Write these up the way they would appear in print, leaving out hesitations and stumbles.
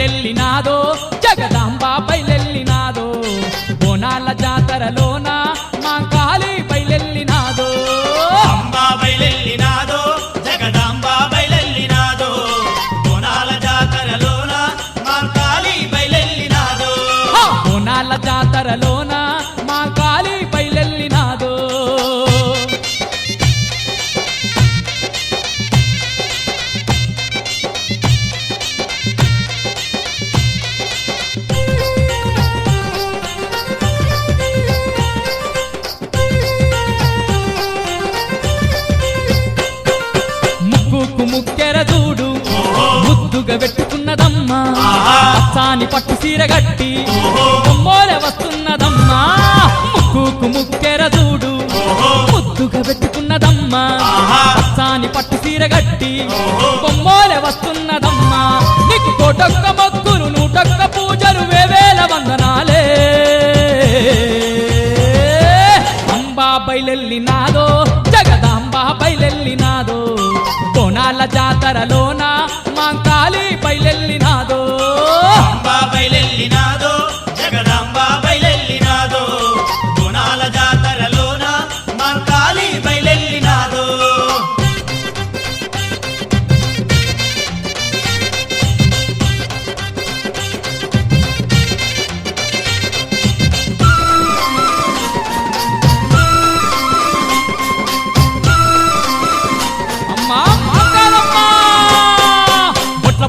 బయలెల్లినాదో జగదాంబ బయలెల్లినాదో బోనాల జాతరలోన మా కాళీ బయలెల్లినాదో అంబా బయలెల్లినాదో జగదాంబ బయలెల్లినాదో బోనాల జాతరలోన మా కాళీ బయలెల్లినాదో బోనాల జాతరలోన మా కాళీ బయలెల్లినాదో ముక్కెర చూడు ముద్దుగా పెట్టుకున్నదమ్మా పచ్చాని పట్టు సీర గట్టి బొమ్మోలే వస్తున్నదమ్మా ముక్కుకు ముక్కెర చూడు ముద్దుగా పెట్టుకున్నదమ్మా పచ్చాని పట్టు సీర గట్టి బొమ్మోలే వస్తున్నదమ్మా నీకు కోటొక్క మొక్కులు నూటొక్క పూజలు వేవేల వందనాలే అంబా బయలెల్లినాదో జగదాంబ బయలెల్లినాదో బోనాల జాతరలోన మా కాళీ బయలెల్లినాదో అంబా బయలెల్లినాదో జగదాంబ బయలెల్లినాదో బోనాల జాతరలోన మా కాళీ బయలెల్లినాదో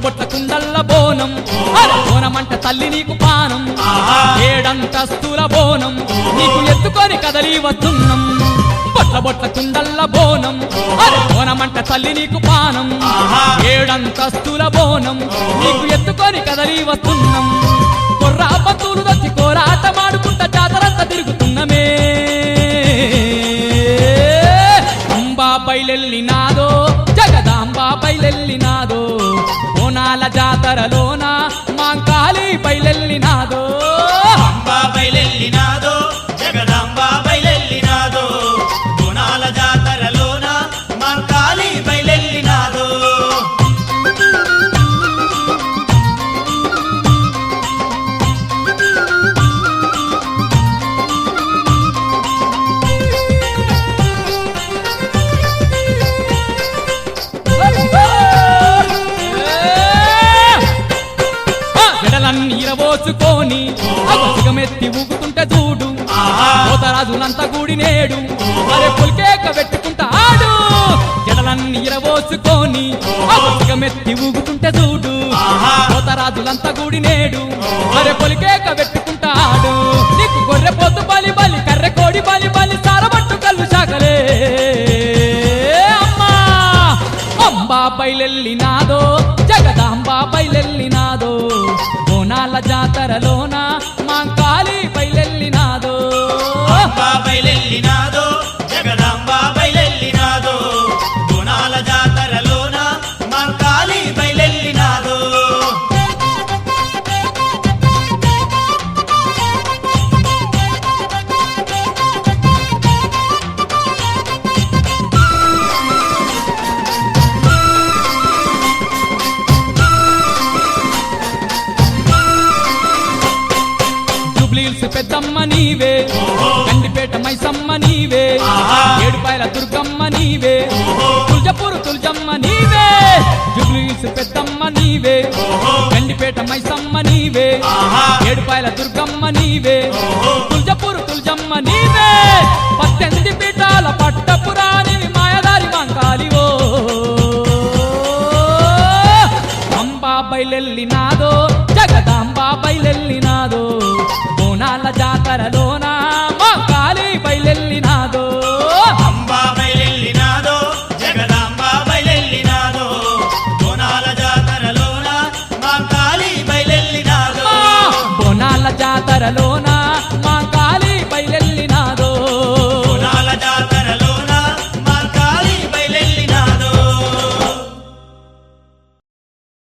బొట్ల కుండల్ల బోనం బోనమంట తల్లి నీకు పానం ఏడంతస్తుల బోనం నీకు ఎత్తుకొని కదలి వస్తున్నాం బొట్ల కుండల్ల బోనం బోనమంట తల్లి నీకు పానం ఏడంతస్తుల బోనం నీకు ఎత్తుకొని కదలి వస్తున్నాం కొర్రా పత్తులు దచ్చి కోరాట మాడుకుంటా జాతరంతా తిరుగుతున్నమే అంబా బయలెల్లినాదో జగదాంబ బయలెల్లినాదో బోనాల జాతరలోన మా కాళీ బయలెల్లినాదో అంబా బయలెల్లినాదో జగదాంబ బయలెల్లినాదో బోనాల జాతరలోన మా కాళీ బయలెల్లినాదో నీరబోసుకొని సిగమెత్తి ఊగుతుంటే చూడు పోతరాజులంతా కూడి నేడు అరే పులికేక పెట్టుకుంటా ఆడు జడలన్నీ ఇరబోసుకొని సిగమెత్తి ఊగుతుంటే చూడు పోతరాజులంతా కూడి నేడు అరే పులికేక పెట్టుకుంటా ఆడు నీకు గొర్రె పోతు బలి బలి కర్రె కోడి బలి బలి సారబట్టు కళ్ళు శాకలే అమ్మా అంబా బయలెల్లినాదో జగదాంబ బయలెల్లినాదో బోనాల జాతరలోన మా కాళీ బయలెల్లినాదో అంబా బయలెల్లినాదో జగదాంబ బయలెల్లినాదో బోనాల జాతరలోన మా కాళీ బయలెల్లినాదో పెద్దమ్మ నీవే గండిపేట మైసమ్మ నీవే ఏడుపాయల దుర్గమ్మ నీవే తుల్జపూరు తుల్జమ్మ నీవే జుబ్లీస్ పెద్దమ్మ నీవే గండిపేట మైసమ్మ నీవే ఏడుపాయల దుర్గమ్మ నీవే తుల్జపూరు తుల్జమ్మ నీవే 18 పీఠాల పట్టపురాణివి మాయదారి మాంకాలివో అంబా బయలెల్లినాదో జగదాంబ బయలెల్లినాదో బోనాల జాతరలోన మా కాళీ బయలెల్లినాదో అంబా బయలెల్లినాదో జగదాంబ బయలెల్లినాదో బోనాల జాతరలోన మా కాళీ బయలెల్లినాదో బోనాల జాతరలోన